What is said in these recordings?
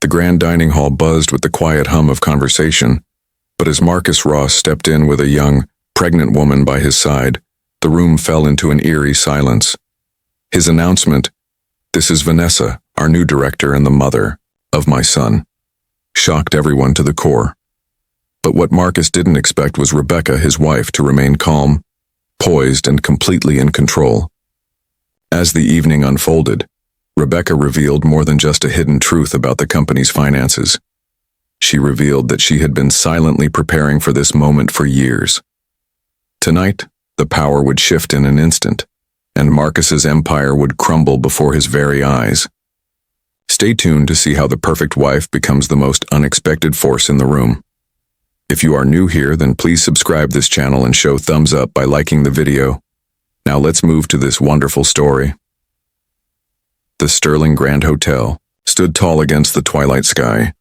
The grand dining hall buzzed with the quiet hum of conversation, but as Marcus Ross stepped in with a young, pregnant woman by his side, the room fell into an eerie silence. His announcement, "This is Vanessa, our new director and the mother of my son," shocked everyone to the core. But what Marcus didn't expect was Rebecca, his wife, to remain calm, poised, and completely in control. As the evening unfolded, Rebecca revealed more than just a hidden truth about the company's finances. She revealed that she had been silently preparing for this moment for years. Tonight, the power would shift in an instant, and Marcus's empire would crumble before his very eyes. Stay tuned to see how the perfect wife becomes the most unexpected force in the room. If you are new here, then please subscribe this channel and show thumbs up by liking the video. Now let's move to this wonderful story. The Sterling Grand Hotel stood tall against the twilight sky,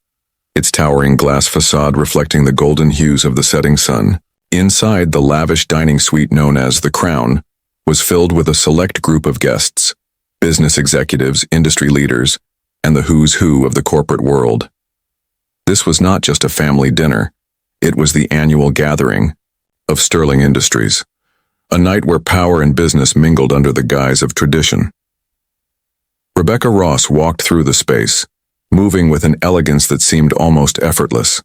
its towering glass facade reflecting the golden hues of the setting sun. Inside, the lavish dining suite known as the Crown was filled with a select group of guests, business executives, industry leaders, and the who's who of the corporate world. This was not just a family dinner, it was the annual gathering of Sterling Industries, a night where power and business mingled under the guise of tradition. Rebecca Ross walked through the space, moving with an elegance that seemed almost effortless.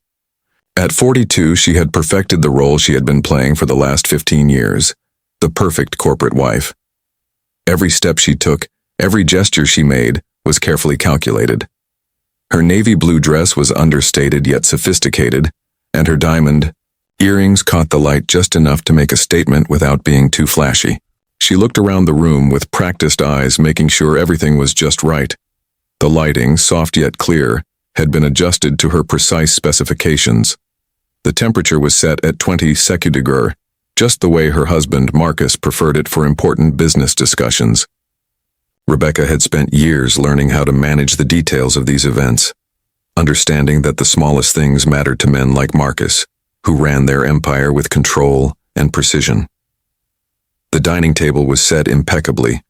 At 42, she had perfected the role she had been playing for the last 15 years, the perfect corporate wife. Every step she took, every gesture she made, was carefully calculated. Her navy blue dress was understated yet sophisticated, and her diamond earrings caught the light just enough to make a statement without being too flashy. She looked around the room with practiced eyes, making sure everything was just right. The lighting, soft yet clear, had been adjusted to her precise specifications. The temperature was set at 20 degrees, just the way her husband, Marcus, preferred it for important business discussions. Rebecca had spent years learning how to manage the details of these events, understanding that the smallest things mattered to men like Marcus, who ran their empire with control and precision. The dining table was set impeccably,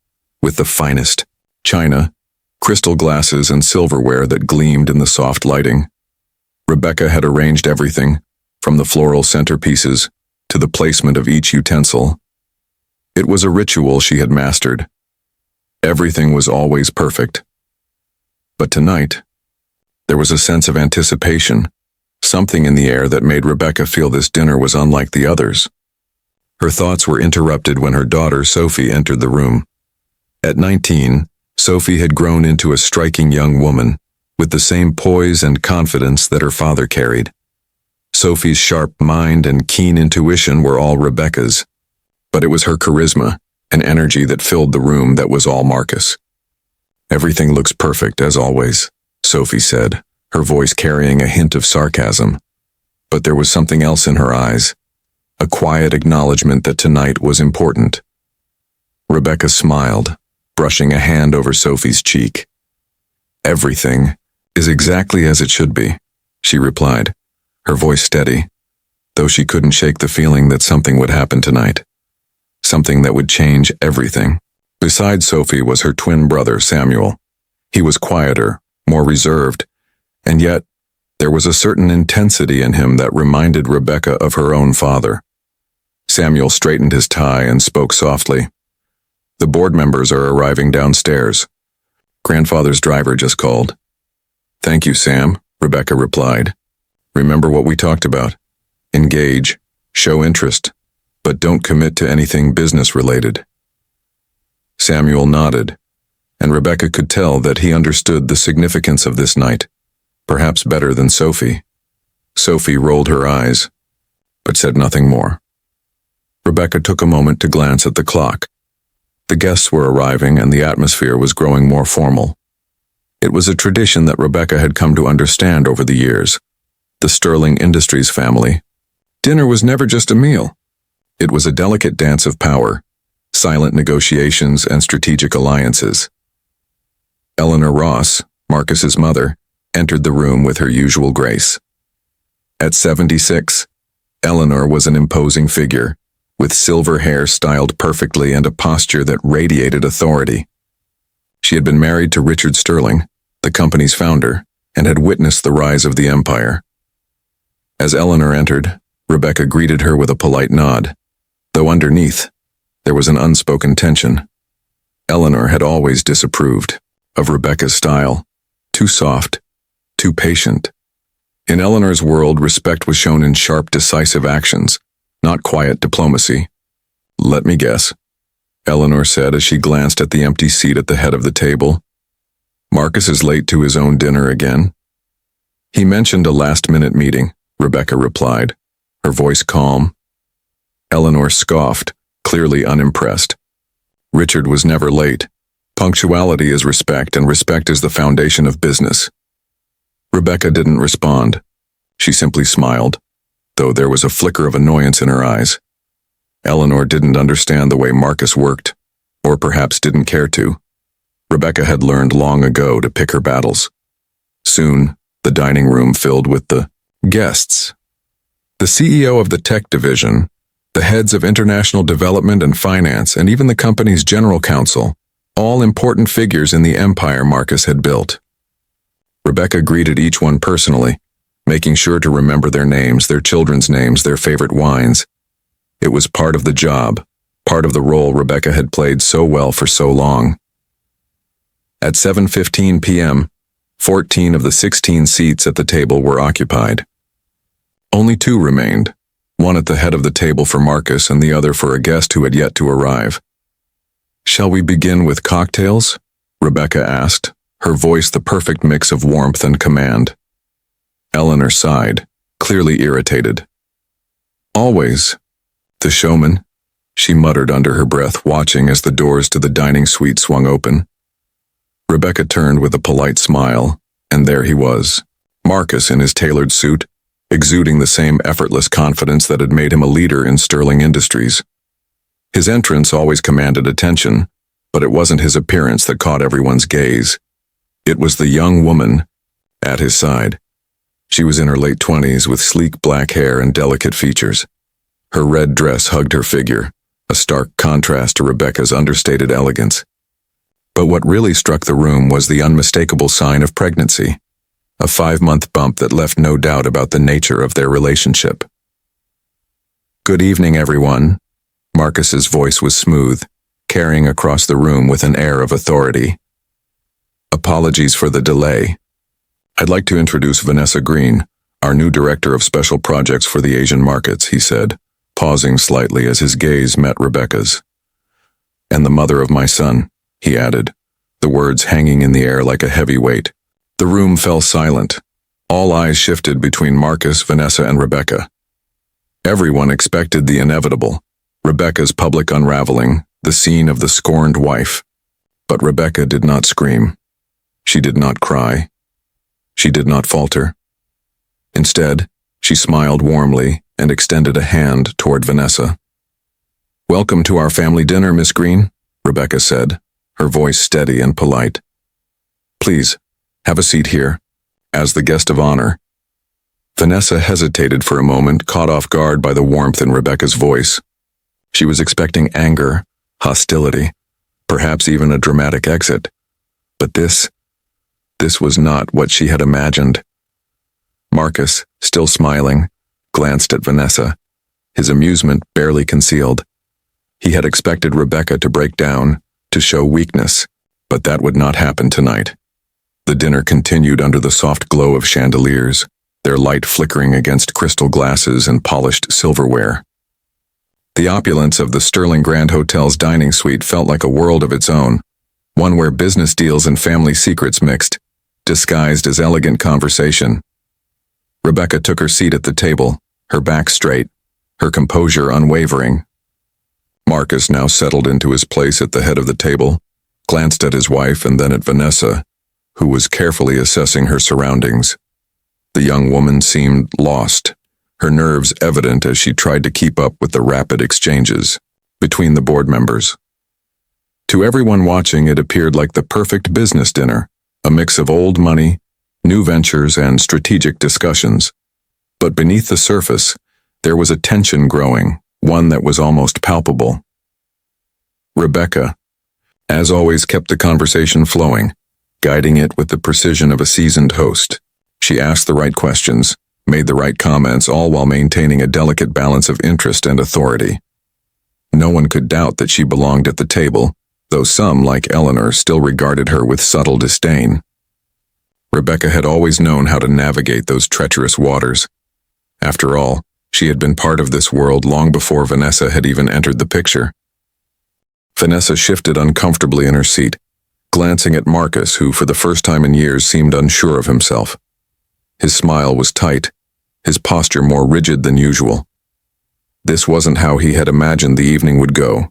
with the finest china, crystal glasses, and silverware that gleamed in the soft lighting. Rebecca had arranged everything, from the floral centerpieces to the placement of each utensil. It was a ritual she had mastered. Everything was always perfect. But tonight, there was a sense of anticipation, something in the air that made Rebecca feel this dinner was unlike the others. Her thoughts were interrupted when her daughter, Sophie, entered the room. At 19, Sophie had grown into a striking young woman, with the same poise and confidence that her father carried. Sophie's sharp mind and keen intuition were all Rebecca's, but it was her charisma and energy that filled the room that was all Marcus. "Everything looks perfect, as always," Sophie said, her voice carrying a hint of sarcasm. But there was something else in her eyes, a quiet acknowledgement that tonight was important. Rebecca smiled, brushing a hand over Sophie's cheek. "Everything is exactly as it should be," she replied, her voice steady, though she couldn't shake the feeling that something would happen tonight. Something that would change everything. Beside Sophie was her twin brother, Samuel. He was quieter, more reserved, and yet there was a certain intensity in him that reminded Rebecca of her own father. Samuel straightened his tie and spoke softly. "The board members are arriving downstairs. Grandfather's driver just called." "Thank you, Sam," Rebecca replied. "Remember what we talked about. Engage, show interest, but don't commit to anything business-related." Samuel nodded, and Rebecca could tell that he understood the significance of this night, perhaps better than Sophie. Sophie rolled her eyes, but said nothing more. Rebecca took a moment to glance at the clock. The guests were arriving, and the atmosphere was growing more formal. It was a tradition that Rebecca had come to understand over the years. The Sterling Industries family. Dinner was never just a meal. It was a delicate dance of power, silent negotiations, and strategic alliances. Eleanor Ross, Marcus's mother, entered the room with her usual grace. At 76, Eleanor was an imposing figure, with silver hair styled perfectly and a posture that radiated authority. She had been married to Richard Sterling, the company's founder, and had witnessed the rise of the empire. As Eleanor entered, Rebecca greeted her with a polite nod, though underneath, there was an unspoken tension. Eleanor had always disapproved of Rebecca's style, too soft, too patient. In Eleanor's world, respect was shown in sharp, decisive actions, not quiet diplomacy. "Let me guess," Eleanor said as she glanced at the empty seat at the head of the table. "Marcus is late to his own dinner again?" "He mentioned a last-minute meeting," Rebecca replied, her voice calm. Eleanor scoffed, clearly unimpressed. "Richard was never late. Punctuality is respect, and respect is the foundation of business." Rebecca didn't respond. She simply smiled, though there was a flicker of annoyance in her eyes. Eleanor didn't understand the way Marcus worked, or perhaps didn't care to. Rebecca had learned long ago to pick her battles. Soon, the dining room filled with the guests. The CEO of the tech division, the heads of international development and finance, and even the company's general counsel, all important figures in the empire Marcus had built. Rebecca greeted each one personally, making sure to remember their names, their children's names, their favorite wines. It was part of the job, part of the role Rebecca had played so well for so long. At 7:15 p.m., 14 of the 16 seats at the table were occupied. Only 2 remained, one at the head of the table for Marcus and the other for a guest who had yet to arrive. "Shall we begin with cocktails?" Rebecca asked, her voice the perfect mix of warmth and command. Eleanor sighed, clearly irritated. "Always. The showman," she muttered under her breath, watching as the doors to the dining suite swung open. Rebecca turned with a polite smile, and there he was, Marcus in his tailored suit, exuding the same effortless confidence that had made him a leader in Sterling Industries. His entrance always commanded attention, but it wasn't his appearance that caught everyone's gaze. It was the young woman at his side. She was in her late 20s with sleek black hair and delicate features. Her red dress hugged her figure, a stark contrast to Rebecca's understated elegance. But what really struck the room was the unmistakable sign of pregnancy, a 5-month bump that left no doubt about the nature of their relationship. "Good evening, everyone." Marcus's voice was smooth, carrying across the room with an air of authority. "Apologies for the delay. I'd like to introduce Vanessa Green, our new director of special projects for the Asian markets," he said, pausing slightly as his gaze met Rebecca's. "And the mother of my son," he added, the words hanging in the air like a heavy weight. The room fell silent. All eyes shifted between Marcus, Vanessa, and Rebecca. Everyone expected the inevitable, Rebecca's public unraveling, the scene of the scorned wife. But Rebecca did not scream. She did not cry. She did not falter. Instead, she smiled warmly and extended a hand toward Vanessa. "Welcome to our family dinner, Miss Green," Rebecca said, her voice steady and polite. "Please, have a seat here, as the guest of honor." Vanessa hesitated for a moment, caught off guard by the warmth in Rebecca's voice. She was expecting anger, hostility, perhaps even a dramatic exit. But this was not what she had imagined. Marcus, still smiling, glanced at Vanessa, his amusement barely concealed. He had expected Rebecca to break down, to show weakness, but that would not happen tonight. The dinner continued under the soft glow of chandeliers, their light flickering against crystal glasses and polished silverware. The opulence of the Sterling Grand Hotel's dining suite felt like a world of its own, one where business deals and family secrets mixed, disguised as elegant conversation. Rebecca took her seat at the table, her back straight, her composure unwavering. Marcus now settled into his place at the head of the table, glanced at his wife and then at Vanessa, who was carefully assessing her surroundings. The young woman seemed lost, her nerves evident as she tried to keep up with the rapid exchanges between the board members. To everyone watching, it appeared like the perfect business dinner, a mix of old money, new ventures, and strategic discussions. But beneath the surface, there was a tension growing, one that was almost palpable. Rebecca, as always, kept the conversation flowing, guiding it with the precision of a seasoned host. She asked the right questions, made the right comments, all while maintaining a delicate balance of interest and authority. No one could doubt that she belonged at the table, though some, like Eleanor, still regarded her with subtle disdain. Rebecca had always known how to navigate those treacherous waters. After all, she had been part of this world long before Vanessa had even entered the picture. Vanessa shifted uncomfortably in her seat, glancing at Marcus, who for the first time in years seemed unsure of himself. His smile was tight, his posture more rigid than usual. This wasn't how he had imagined the evening would go.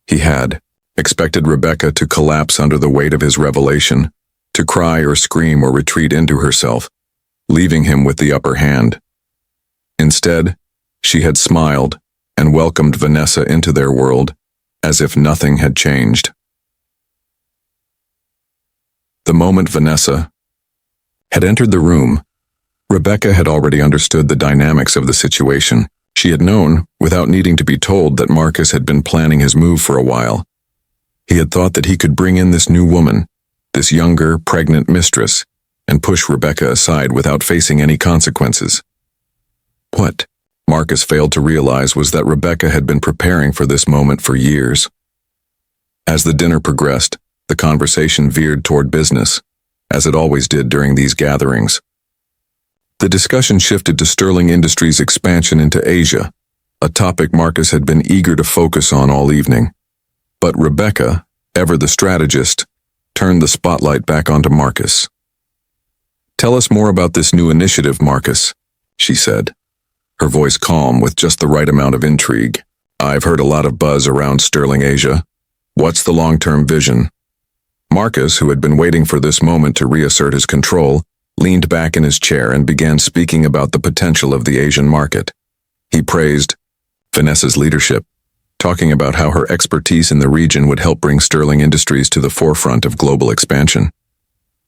He had expected Rebecca to collapse under the weight of his revelation, to cry or scream or retreat into herself, leaving him with the upper hand. Instead, she had smiled and welcomed Vanessa into their world, as if nothing had changed. The moment Vanessa had entered the room, Rebecca had already understood the dynamics of the situation. She had known, without needing to be told, that Marcus had been planning his move for a while. He had thought that he could bring in this new woman, this younger, pregnant mistress, and push Rebecca aside without facing any consequences. What Marcus failed to realize was that Rebecca had been preparing for this moment for years. As the dinner progressed, the conversation veered toward business, as it always did during these gatherings. The discussion shifted to Sterling Industries' expansion into Asia, a topic Marcus had been eager to focus on all evening. But Rebecca, ever the strategist, turned the spotlight back onto Marcus. "Tell us more about this new initiative, Marcus," she said, her voice calm with just the right amount of intrigue. "I've heard a lot of buzz around Sterling Asia. What's the long-term vision?" Marcus, who had been waiting for this moment to reassert his control, leaned back in his chair and began speaking about the potential of the Asian market. He praised Vanessa's leadership, talking about how her expertise in the region would help bring Sterling Industries to the forefront of global expansion.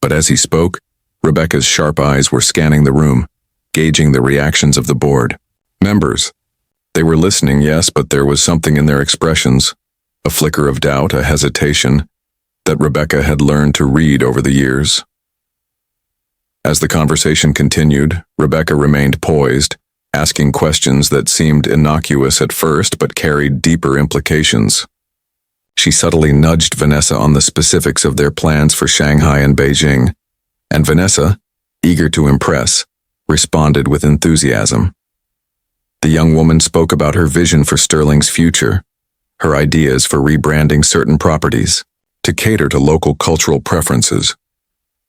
But as he spoke, Rebecca's sharp eyes were scanning the room, gauging the reactions of the board members. They were listening, yes, but there was something in their expressions, a flicker of doubt, a hesitation, that Rebecca had learned to read over the years. As the conversation continued, Rebecca remained poised, asking questions that seemed innocuous at first but carried deeper implications. She subtly nudged Vanessa on the specifics of their plans for Shanghai and Beijing, and Vanessa, eager to impress, responded with enthusiasm. The young woman spoke about her vision for Sterling's future, her ideas for rebranding certain properties, to cater to local cultural preferences.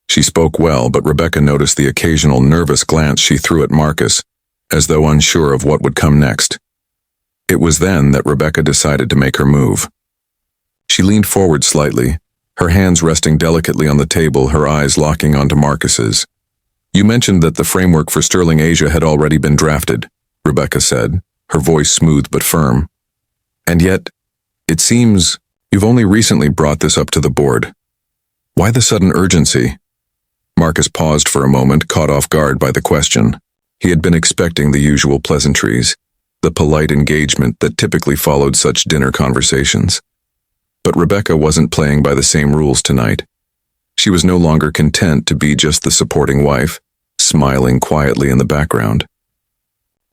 She spoke well, but Rebecca noticed the occasional nervous glance she threw at Marcus, as though unsure of what would come next. It was then that Rebecca decided to make her move. She leaned forward slightly, her hands resting delicately on the table, her eyes locking onto Marcus's. "You mentioned that the framework for Sterling Asia had already been drafted," Rebecca said, her voice smooth but firm. "And yet, it seems you've only recently brought this up to the board. Why the sudden urgency?" Marcus paused for a moment, caught off guard by the question. He had been expecting the usual pleasantries, the polite engagement that typically followed such dinner conversations. But Rebecca wasn't playing by the same rules tonight. She was no longer content to be just the supporting wife, smiling quietly in the background.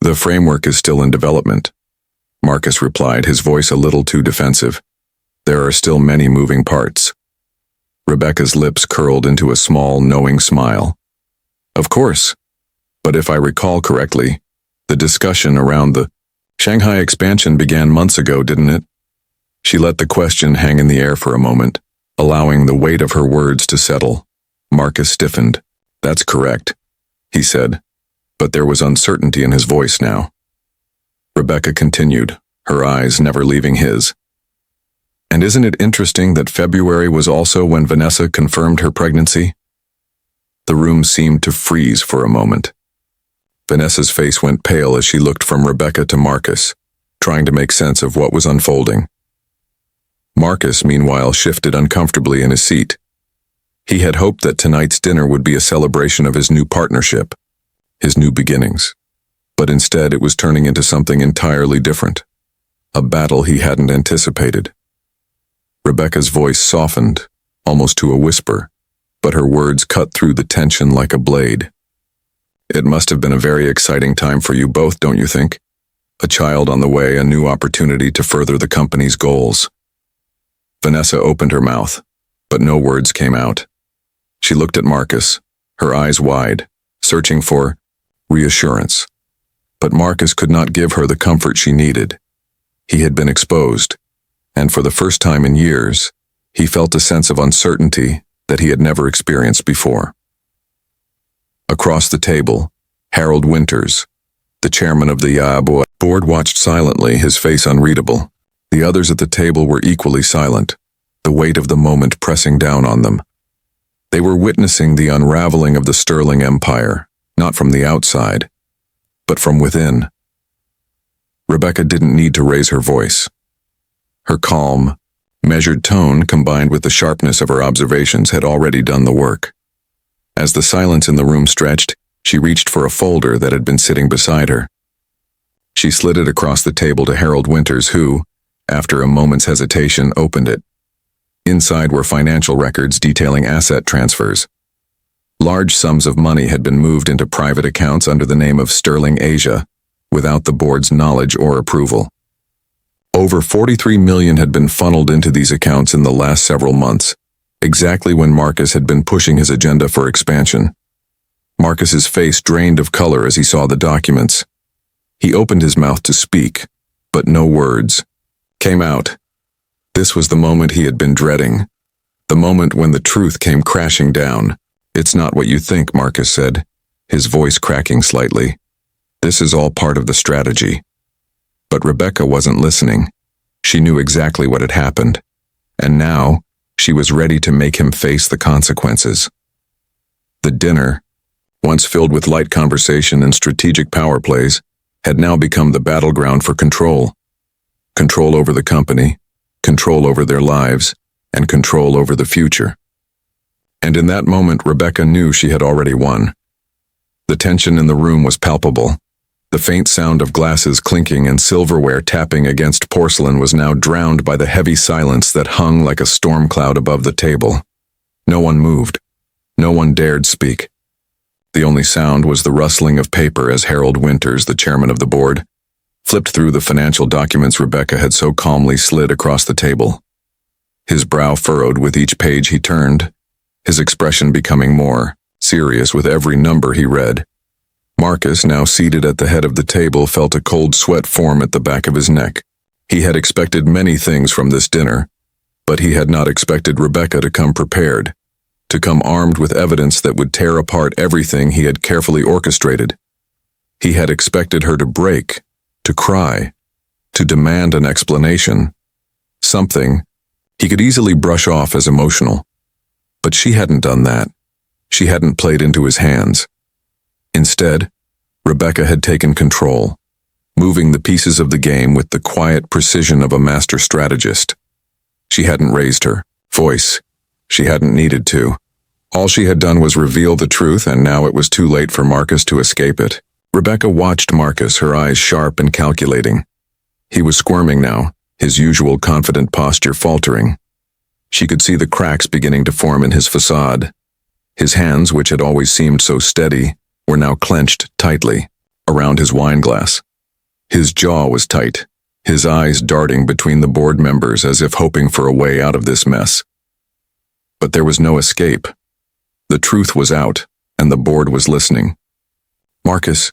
"The framework is still in development," Marcus replied, his voice a little too defensive. "There are still many moving parts." Rebecca's lips curled into a small, knowing smile. "Of course, but if I recall correctly, the discussion around the Shanghai expansion began months ago, didn't it?" She let the question hang in the air for a moment, allowing the weight of her words to settle. Marcus stiffened. "That's correct," he said, but there was uncertainty in his voice now. Rebecca continued, her eyes never leaving his. "And isn't it interesting that February was also when Vanessa confirmed her pregnancy?" The room seemed to freeze for a moment. Vanessa's face went pale as she looked from Rebecca to Marcus, trying to make sense of what was unfolding. Marcus, meanwhile, shifted uncomfortably in his seat. He had hoped that tonight's dinner would be a celebration of his new partnership, his new beginnings. But instead it was turning into something entirely different, a battle he hadn't anticipated. Rebecca's voice softened, almost to a whisper, but her words cut through the tension like a blade. It must have been a very exciting time for you both, don't you think? A child on the way, a new opportunity to further the company's goals. Vanessa opened her mouth, but no words came out. She looked at Marcus, her eyes wide, searching for reassurance. But Marcus could not give her the comfort she needed. He had been exposed, and for the first time in years, he felt a sense of uncertainty that he had never experienced before. Across the table, Harold Winters, the chairman of the board, watched silently, his face unreadable. The others at the table were equally silent, the weight of the moment pressing down on them. They were witnessing the unraveling of the Sterling Empire, not from the outside, but from within. Rebecca didn't need to raise her voice. Her calm, measured tone combined with the sharpness of her observations had already done the work. As the silence in the room stretched, she reached for a folder that had been sitting beside her. She slid it across the table to Harold Winters, who, after a moment's hesitation, opened it. Inside were financial records detailing asset transfers. Large sums of money had been moved into private accounts under the name of Sterling Asia, without the board's knowledge or approval. Over $43 million had been funneled into these accounts in the last several months, exactly when Marcus had been pushing his agenda for expansion. Marcus's face drained of color as he saw the documents. He opened his mouth to speak, but no words came out. This was the moment he had been dreading, the moment when the truth came crashing down. "It's not what you think," Marcus said, his voice cracking slightly. "This is all part of the strategy." But Rebecca wasn't listening. She knew exactly what had happened, and now she was ready to make him face the consequences. The dinner, once filled with light conversation and strategic power plays, had now become the battleground for control. Control over the company, control over their lives, and control over the future. And in that moment, Rebecca knew she had already won. The tension in the room was palpable. The faint sound of glasses clinking and silverware tapping against porcelain was now drowned by the heavy silence that hung like a storm cloud above the table. No one moved. No one dared speak. The only sound was the rustling of paper as Harold Winters, the chairman of the board, flipped through the financial documents Rebecca had so calmly slid across the table. His brow furrowed with each page he turned, his expression becoming more serious with every number he read. Marcus, now seated at the head of the table, felt a cold sweat form at the back of his neck. He had expected many things from this dinner, but he had not expected Rebecca to come prepared, to come armed with evidence that would tear apart everything he had carefully orchestrated. He had expected her to break, to cry, to demand an explanation, something he could easily brush off as emotional. But she hadn't done that. She hadn't played into his hands. Instead, Rebecca had taken control, moving the pieces of the game with the quiet precision of a master strategist. She hadn't raised her voice. She hadn't needed to. All she had done was reveal the truth, and now it was too late for Marcus to escape it. Rebecca watched Marcus, her eyes sharp and calculating. He was squirming now, his usual confident posture faltering. She could see the cracks beginning to form in his facade. His hands, which had always seemed so steady, were now clenched tightly around his wineglass. His jaw was tight, his eyes darting between the board members as if hoping for a way out of this mess. But there was no escape. The truth was out, and the board was listening. "Marcus,"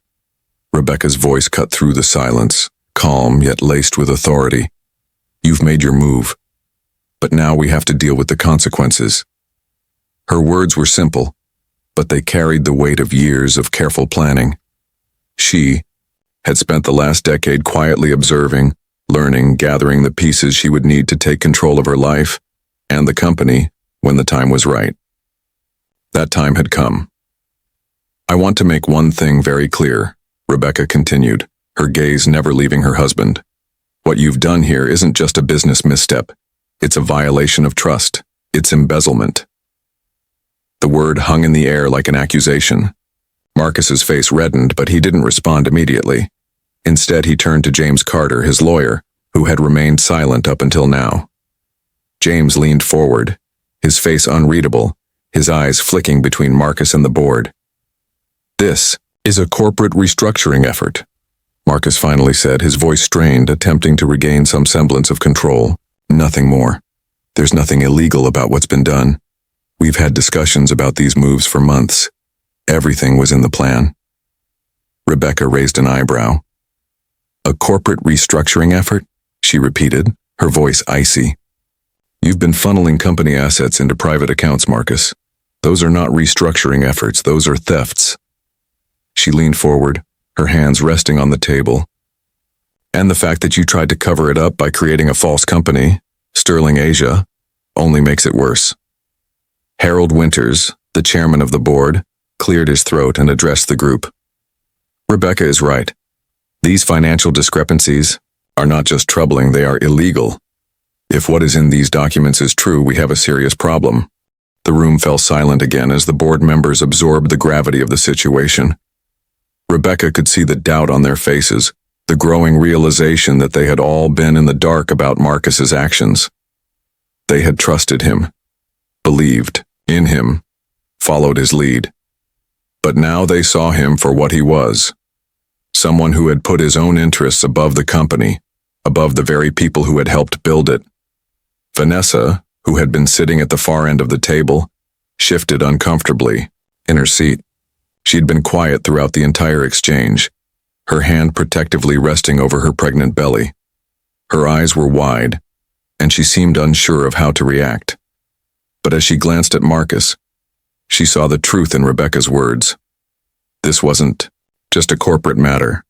Rebecca's voice cut through the silence, calm yet laced with authority. "You've made your move, but now we have to deal with the consequences." Her words were simple, but they carried the weight of years of careful planning. She had spent the last decade quietly observing, learning, gathering the pieces she would need to take control of her life and the company when the time was right. That time had come. "I want to make one thing very clear," Rebecca continued, her gaze never leaving her husband. "What you've done here isn't just a business misstep. It's a violation of trust. It's embezzlement." The word hung in the air like an accusation. Marcus's face reddened, but he didn't respond immediately. Instead, he turned to James Carter, his lawyer, who had remained silent up until now. James leaned forward, his face unreadable, his eyes flicking between Marcus and the board. "This is a corporate restructuring effort," Marcus finally said, his voice strained, attempting to regain some semblance of control. "Nothing more. There's nothing illegal about what's been done. We've had discussions about these moves for months. Everything was in the plan." Rebecca raised an eyebrow. "A corporate restructuring effort?" she repeated, her voice icy. "You've been funneling company assets into private accounts, Marcus. Those are not restructuring efforts, those are thefts." She leaned forward, her hands resting on the table. "And the fact that you tried to cover it up by creating a false company, Sterling Asia, only makes it worse." Harold Winters, the chairman of the board, cleared his throat and addressed the group. "Rebecca is right. These financial discrepancies are not just troubling, they are illegal. If what is in these documents is true, we have a serious problem." The room fell silent again as the board members absorbed the gravity of the situation. Rebecca could see the doubt on their faces, the growing realization that they had all been in the dark about Marcus's actions. They had trusted him, believed in him, followed his lead. But now they saw him for what he was. Someone who had put his own interests above the company, above the very people who had helped build it. Vanessa, who had been sitting at the far end of the table, shifted uncomfortably in her seat. She had been quiet throughout the entire exchange, her hand protectively resting over her pregnant belly. Her eyes were wide, and she seemed unsure of how to react. But as she glanced at Marcus, she saw the truth in Rebecca's words. This wasn't just a corporate matter.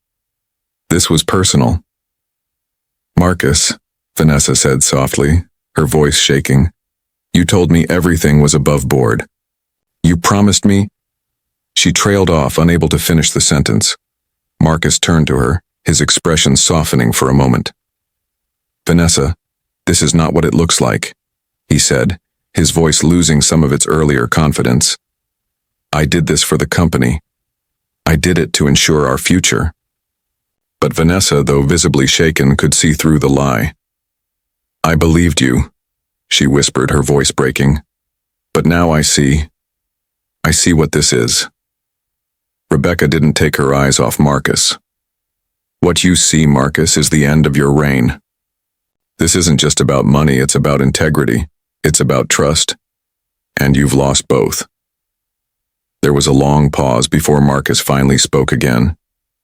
This was personal. "Marcus," Vanessa said softly, her voice shaking, "you told me everything was above board. You promised me—" She trailed off, unable to finish the sentence. Marcus turned to her, his expression softening for a moment. "Vanessa, this is not what it looks like," he said, his voice losing some of its earlier confidence. "I did this for the company. I did it to ensure our future." But Vanessa, though visibly shaken, could see through the lie. "I believed you," she whispered, her voice breaking. "But now I see what this is." Rebecca didn't take her eyes off Marcus. "What you see, Marcus, is the end of your reign. This isn't just about money, it's about integrity. It's about trust. And you've lost both." There was a long pause before Marcus finally spoke again.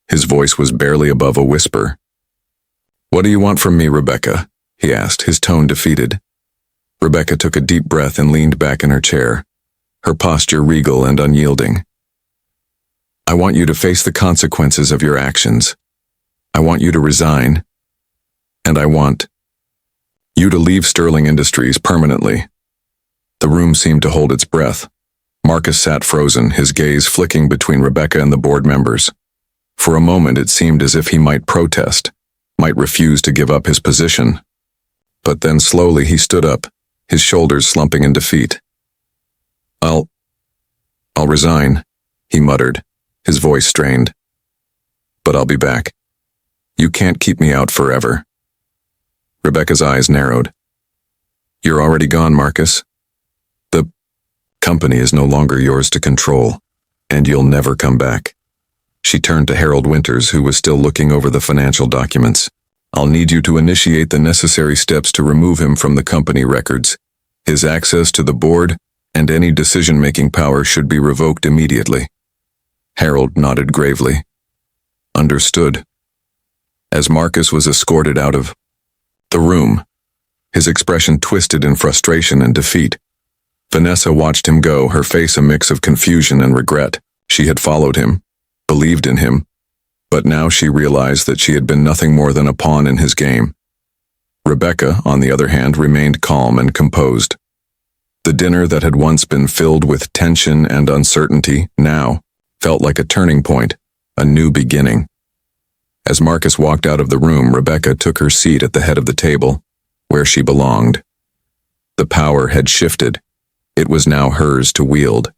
His voice was barely above a whisper. "What do you want from me, Rebecca?" he asked, his tone defeated. Rebecca took a deep breath and leaned back in her chair, her posture regal and unyielding. "I want you to face the consequences of your actions. I want you to resign. And I want you to leave Sterling Industries permanently." The room seemed to hold its breath. Marcus sat frozen, his gaze flicking between Rebecca and the board members. For a moment it seemed as if he might protest, might refuse to give up his position. But then slowly he stood up, his shoulders slumping in defeat. I'll resign," he muttered, his voice strained. "But I'll be back. You can't keep me out forever." Rebecca's eyes narrowed. "You're already gone, Marcus. The company is no longer yours to control, and you'll never come back." She turned to Harold Winters, who was still looking over the financial documents. "I'll need you to initiate the necessary steps to remove him from the company records. His access to the board and any decision-making power should be revoked immediately." Harold nodded gravely. "Understood." As Marcus was escorted out of the room, his expression twisted in frustration and defeat. Vanessa watched him go, her face a mix of confusion and regret. She had followed him, believed in him, but now she realized that she had been nothing more than a pawn in his game. Rebecca, on the other hand, remained calm and composed. The dinner that had once been filled with tension and uncertainty now felt like a turning point, a new beginning. As Marcus walked out of the room, Rebecca took her seat at the head of the table, where she belonged. The power had shifted. It was now hers to wield.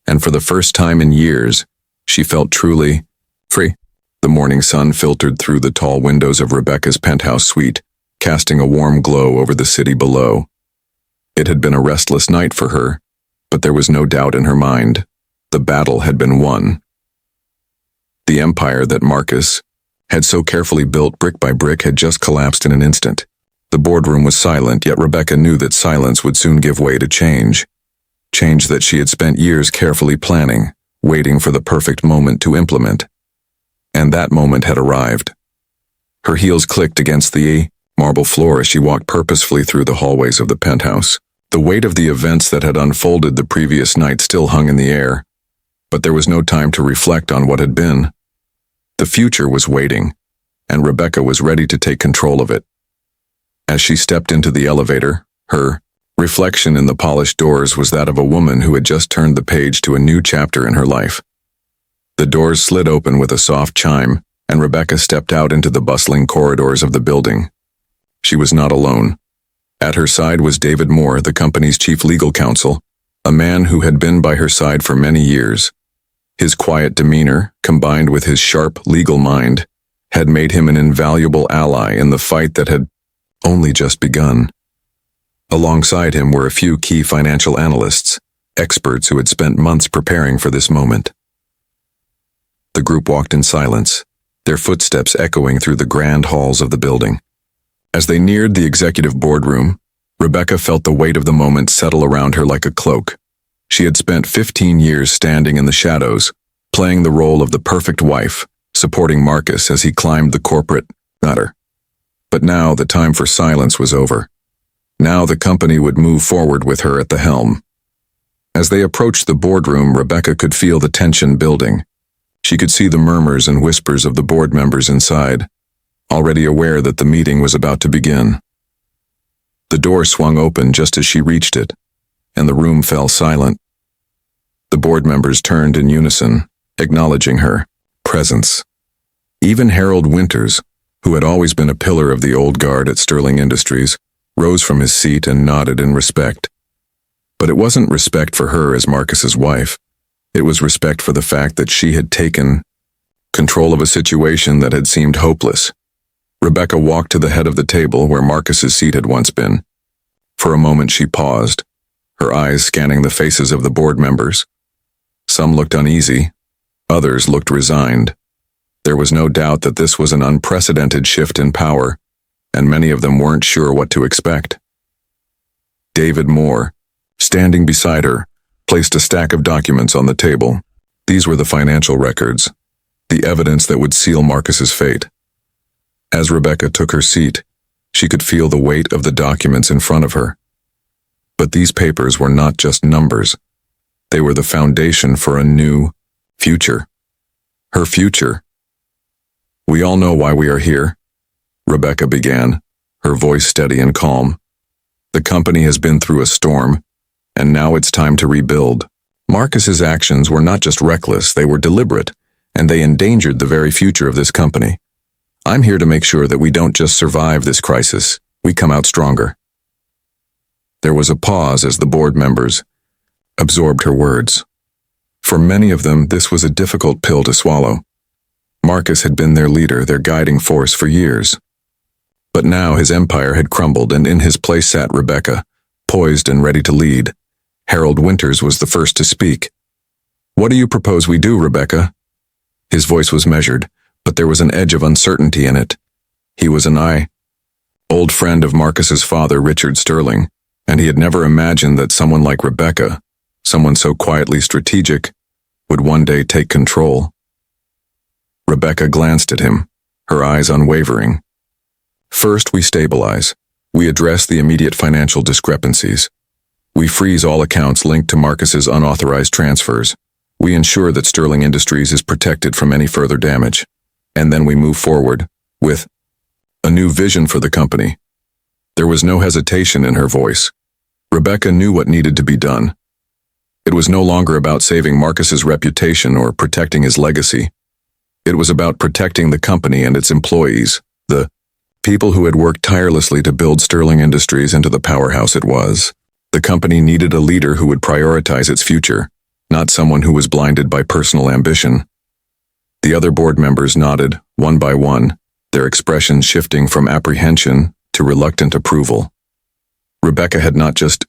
And for the first time in years, she felt truly free. The morning sun filtered through the tall windows of Rebecca's penthouse suite, casting a warm glow over the city below. It had been a restless night for her, but there was no doubt in her mind. The battle had been won. The empire that Marcus had so carefully built brick by brick had just collapsed in an instant. The boardroom was silent, yet Rebecca knew that silence would soon give way to change. Change that she had spent years carefully planning, waiting for the perfect moment to implement. And that moment had arrived. Her heels clicked against the marble floor as she walked purposefully through the hallways of the penthouse. The weight of the events that had unfolded the previous night still hung in the air, but there was no time to reflect on what had been. The future was waiting, and Rebecca was ready to take control of it. As she stepped into the elevator, her reflection in the polished doors was that of a woman who had just turned the page to a new chapter in her life. The doors slid open with a soft chime, and Rebecca stepped out into the bustling corridors of the building. She was not alone. At her side was David Moore, the company's chief legal counsel, a man who had been by her side for many years. His quiet demeanor, combined with his sharp legal mind, had made him an invaluable ally in the fight that had only just begun. Alongside him were a few key financial analysts, experts who had spent months preparing for this moment. The group walked in silence, their footsteps echoing through the grand halls of the building. As they neared the executive boardroom, Rebecca felt the weight of the moment settle around her like a cloak. She had spent 15 years standing in the shadows, playing the role of the perfect wife, supporting Marcus as he climbed the corporate ladder. But now the time for silence was over. Now the company would move forward with her at the helm. As they approached the boardroom, Rebecca could feel the tension building. She could see the murmurs and whispers of the board members inside, already aware that the meeting was about to begin. The door swung open just as she reached it, and the room fell silent. The board members turned in unison, acknowledging her presence. Even Harold Winters, who had always been a pillar of the old guard at Sterling Industries, rose from his seat and nodded in respect. But it wasn't respect for her as Marcus's wife. It was respect for the fact that she had taken control of a situation that had seemed hopeless. Rebecca walked to the head of the table where Marcus's seat had once been. For a moment she paused, her eyes scanning the faces of the board members. Some looked uneasy, others looked resigned. There was no doubt that this was an unprecedented shift in power, and many of them weren't sure what to expect. David Moore, standing beside her, placed a stack of documents on the table. These were the financial records, the evidence that would seal Marcus's fate. As Rebecca took her seat, she could feel the weight of the documents in front of her. But these papers were not just numbers. They were the foundation for a new future. Her future. "We all know why we are here," Rebecca began, her voice steady and calm. "The company has been through a storm, and now it's time to rebuild." Marcus's actions were not just reckless, they were deliberate, and they endangered the very future of this company. "I'm here to make sure that we don't just survive this crisis, we come out stronger." There was a pause as the board members absorbed her words. For many of them, this was a difficult pill to swallow. Marcus had been their leader, their guiding force for years. But now his empire had crumbled, and in his place sat Rebecca, poised and ready to lead. Harold Winters was the first to speak. "What do you propose we do, Rebecca?" His voice was measured, but there was an edge of uncertainty in it. He was an old friend of Marcus's father, Richard Sterling, and he had never imagined that someone like Rebecca, someone so quietly strategic, would one day take control. Rebecca glanced at him, her eyes unwavering. "First, we stabilize. We address the immediate financial discrepancies. We freeze all accounts linked to Marcus's unauthorized transfers. We ensure that Sterling Industries is protected from any further damage. And then we move forward with a new vision for the company." There was no hesitation in her voice. Rebecca knew what needed to be done. It was no longer about saving Marcus's reputation or protecting his legacy. It was about protecting the company and its employees, the people who had worked tirelessly to build Sterling Industries into the powerhouse it was. The company needed a leader who would prioritize its future, not someone who was blinded by personal ambition. The other board members nodded, one by one, their expressions shifting from apprehension to reluctant approval. Rebecca had not just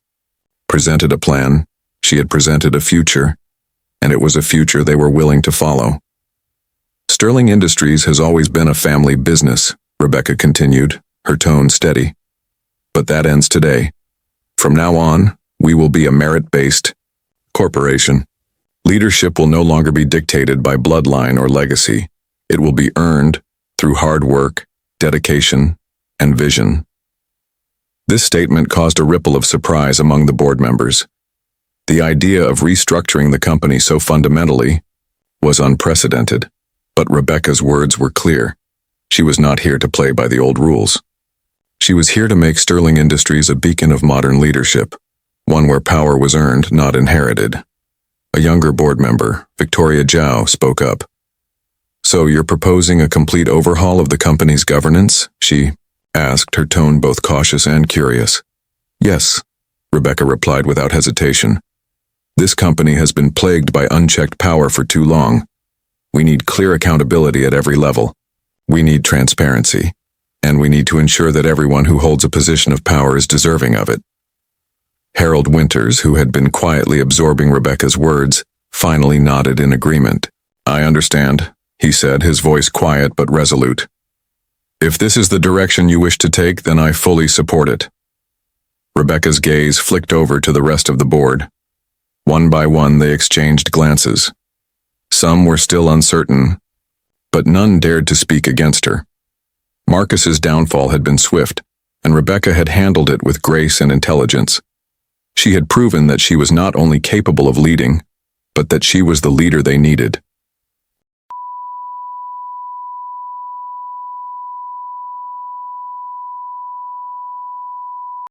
presented a plan, She had presented a future, and it was a future they were willing to follow. Sterling Industries has always been a family business, Rebecca continued, her tone steady. But that ends today. From now on, we will be a merit-based corporation. Leadership will no longer be dictated by bloodline or legacy. It will be earned through hard work, dedication, and vision. This statement caused a ripple of surprise among the board members. The idea of restructuring the company so fundamentally was unprecedented, but Rebecca's words were clear. She was not here to play by the old rules. She was here to make Sterling Industries a beacon of modern leadership, one where power was earned, not inherited. A younger board member, Victoria Zhao, spoke up. "So you're proposing a complete overhaul of the company's governance?" she asked, her tone both cautious and curious. "Yes," Rebecca replied without hesitation. "This company has been plagued by unchecked power for too long. We need clear accountability at every level. We need transparency, and we need to ensure that everyone who holds a position of power is deserving of it." Harold Winters, who had been quietly absorbing Rebecca's words, finally nodded in agreement. "I understand," he said, his voice quiet but resolute. "If this is the direction you wish to take, then I fully support it." Rebecca's gaze flicked over to the rest of the board. One by one they exchanged glances. Some were still uncertain, but none dared to speak against her. Marcus's downfall had been swift, and Rebecca had handled it with grace and intelligence. She had proven that she was not only capable of leading, but that she was the leader they needed.